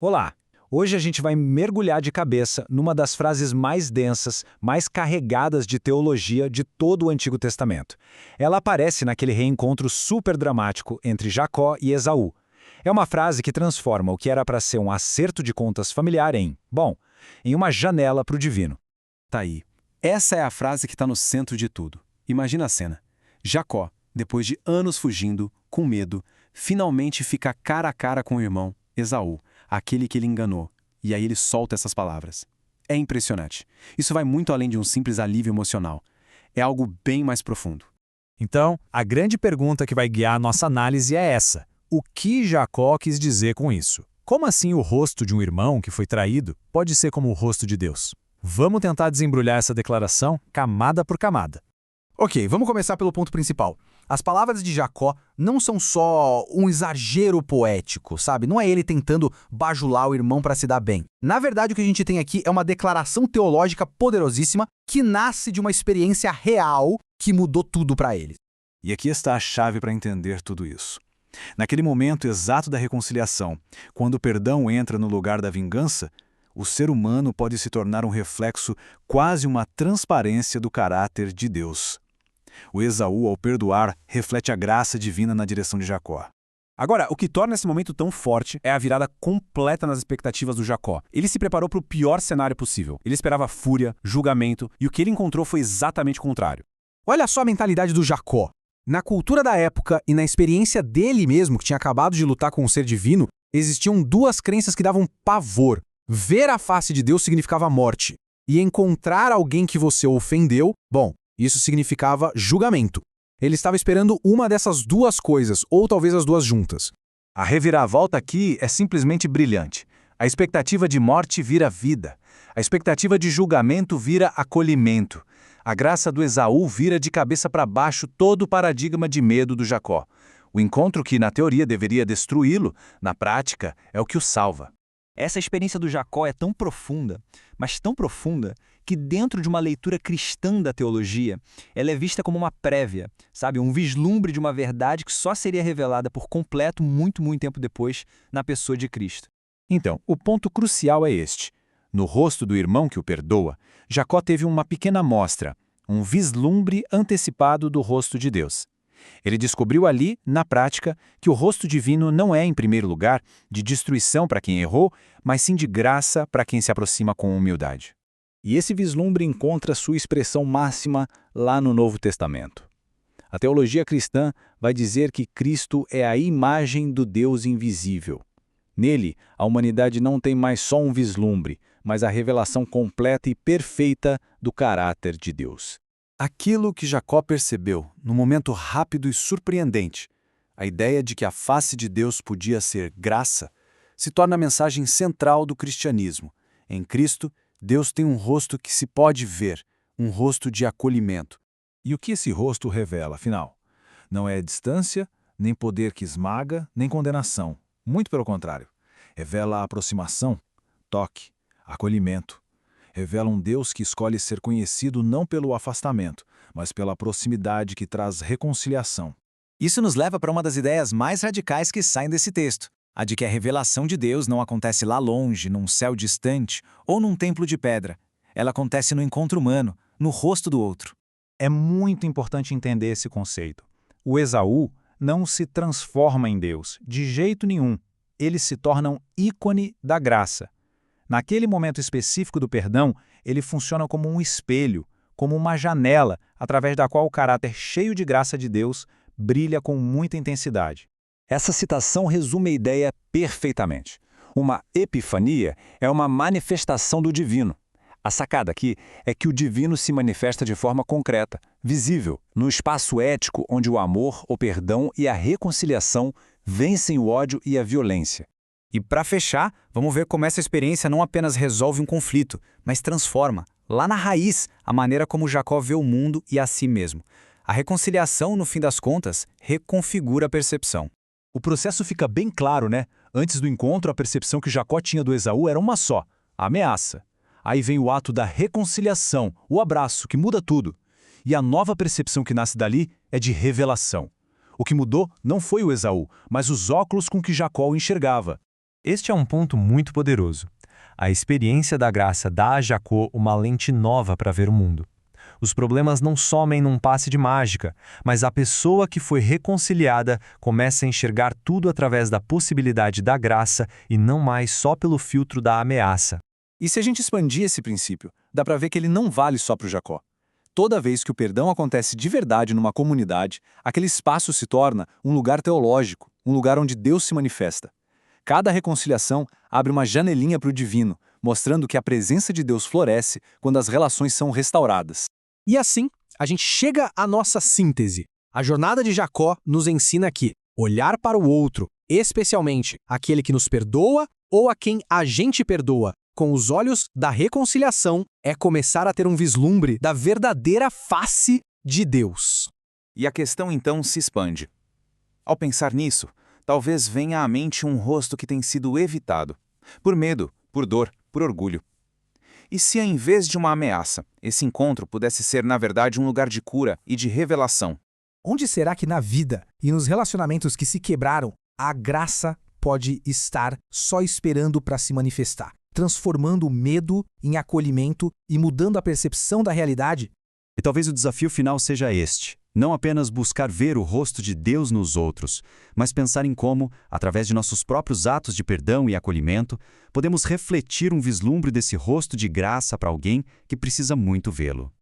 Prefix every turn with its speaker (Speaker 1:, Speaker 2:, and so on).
Speaker 1: Olá! Hoje a gente vai mergulhar de cabeça numa das frases mais densas, mais carregadas de teologia de todo o Antigo Testamento. Ela aparece naquele reencontro super dramático entre Jacó e Esaú. É uma frase que transforma o que era para ser um acerto de contas familiar em uma janela para o divino.
Speaker 2: Tá aí. Essa é a frase que está no centro de tudo. Imagina a cena. Jacó, depois de anos fugindo, com medo, finalmente fica cara a cara com o irmão, Esaú, aquele que ele enganou. E aí ele solta essas palavras. É impressionante. Isso vai muito além de um simples alívio emocional. É algo bem mais profundo.
Speaker 1: Então, a grande pergunta que vai guiar a nossa análise é essa. O que Jacó quis dizer com isso? Como assim o rosto de um irmão que foi traído pode ser como o rosto de Deus? Vamos tentar desembrulhar essa declaração camada por camada.
Speaker 3: Ok, vamos começar pelo ponto principal. As palavras de Jacó não são só um exagero poético, sabe? Não é ele tentando bajular o irmão para se dar bem. Na verdade, o que a gente tem aqui é uma declaração teológica poderosíssima que nasce de uma experiência real que mudou tudo para ele.
Speaker 1: E aqui está a chave para entender tudo isso. Naquele momento exato da reconciliação, quando o perdão entra no lugar da vingança, o ser humano pode se tornar um reflexo, quase uma transparência do caráter de Deus. O Esaú, ao perdoar, reflete a graça divina na direção de Jacó.
Speaker 2: Agora, o que torna esse momento tão forte é a virada completa nas expectativas do Jacó. Ele se preparou para o pior cenário possível. Ele esperava fúria, julgamento, e o que ele encontrou foi exatamente o contrário.
Speaker 3: Olha só a mentalidade do Jacó. Na cultura da época e na experiência dele mesmo, que tinha acabado de lutar com um ser divino, existiam duas crenças que davam pavor. Ver a face de Deus significava morte. E encontrar alguém que você ofendeu, isso significava julgamento. Ele estava esperando uma dessas duas coisas, ou talvez as duas juntas.
Speaker 1: A reviravolta aqui é simplesmente brilhante. A expectativa de morte vira vida. A expectativa de julgamento vira acolhimento. A graça do Esaú vira de cabeça para baixo todo o paradigma de medo do Jacó. O encontro que, na teoria, deveria destruí-lo, na prática, é o que o salva.
Speaker 4: Essa experiência do Jacó é tão profunda, mas tão profunda, que dentro de uma leitura cristã da teologia, ela é vista como uma prévia, sabe? Um vislumbre de uma verdade que só seria revelada por completo muito tempo depois na pessoa de Cristo.
Speaker 1: Então, o ponto crucial é este. No rosto do irmão que o perdoa, Jacó teve uma pequena amostra, um vislumbre antecipado do rosto de Deus. Ele descobriu ali, na prática, que o rosto divino não é, em primeiro lugar, de destruição para quem errou, mas sim de graça para quem se aproxima com humildade. E esse vislumbre encontra sua expressão máxima lá no Novo Testamento. A teologia cristã vai dizer que Cristo é a imagem do Deus invisível. Nele, a humanidade não tem mais só um vislumbre, mas a revelação completa e perfeita do caráter de Deus. Aquilo que Jacó percebeu, num momento rápido e surpreendente, a ideia de que a face de Deus podia ser graça, se torna a mensagem central do cristianismo. Em Cristo, Deus tem um rosto que se pode ver, um rosto de acolhimento. E o que esse rosto revela, afinal? Não é distância, nem poder que esmaga, nem condenação. Muito pelo contrário. Revela aproximação, toque, acolhimento. Revela um Deus que escolhe ser conhecido não pelo afastamento, mas pela proximidade que traz reconciliação.
Speaker 5: Isso nos leva para uma das ideias mais radicais que saem desse texto, a de que a revelação de Deus não acontece lá longe, num céu distante ou num templo de pedra. Ela acontece no encontro humano, no rosto do outro.
Speaker 1: É muito importante entender esse conceito. O Esaú não se transforma em Deus, de jeito nenhum. Ele se torna um ícone da graça. Naquele momento específico do perdão, ele funciona como um espelho, como uma janela, através da qual o caráter cheio de graça de Deus brilha com muita intensidade.
Speaker 4: Essa citação resume a ideia perfeitamente. Uma epifania é uma manifestação do divino. A sacada aqui é que o divino se manifesta de forma concreta, visível, no espaço ético onde o amor, o perdão e a reconciliação vencem o ódio e a violência.
Speaker 5: E para fechar, vamos ver como essa experiência não apenas resolve um conflito, mas transforma, lá na raiz, a maneira como Jacó vê o mundo e a si mesmo. A reconciliação, no fim das contas, reconfigura a percepção.
Speaker 1: O processo fica bem claro, né? Antes do encontro, a percepção que Jacó tinha do Esaú era uma só, a ameaça. Aí vem o ato da reconciliação, o abraço, que muda tudo. E a nova percepção que nasce dali é de revelação. O que mudou não foi o Esaú, mas os óculos com que Jacó o enxergava.
Speaker 6: Este é um ponto muito poderoso. A experiência da graça dá a Jacó uma lente nova para ver o mundo. Os problemas não somem num passe de mágica, mas a pessoa que foi reconciliada começa a enxergar tudo através da possibilidade da graça e não mais só pelo filtro da ameaça.
Speaker 1: E se a gente expandir esse princípio, dá para ver que ele não vale só para o Jacó. Toda vez que o perdão acontece de verdade numa comunidade, aquele espaço se torna um lugar teológico, um lugar onde Deus se manifesta. Cada reconciliação abre uma janelinha para o divino, mostrando que a presença de Deus floresce quando as relações são restauradas.
Speaker 3: E assim, a gente chega à nossa síntese. A jornada de Jacó nos ensina que olhar para o outro, especialmente aquele que nos perdoa ou a quem a gente perdoa, com os olhos da reconciliação, é começar a ter um vislumbre da verdadeira face de Deus.
Speaker 7: E a questão então se expande. Ao pensar nisso, talvez venha à mente um rosto que tem sido evitado, por medo, por dor, por orgulho. E se, em vez de uma ameaça, esse encontro pudesse ser, na verdade, um lugar de cura e de revelação?
Speaker 8: Onde será que na vida e nos relacionamentos que se quebraram, a graça pode estar só esperando para se manifestar, transformando o medo em acolhimento e mudando a percepção da realidade?
Speaker 2: E talvez o desafio final seja este: não apenas buscar ver o rosto de Deus nos outros, mas pensar em como, através de nossos próprios atos de perdão e acolhimento, podemos refletir um vislumbre desse rosto de graça para alguém que precisa muito vê-lo.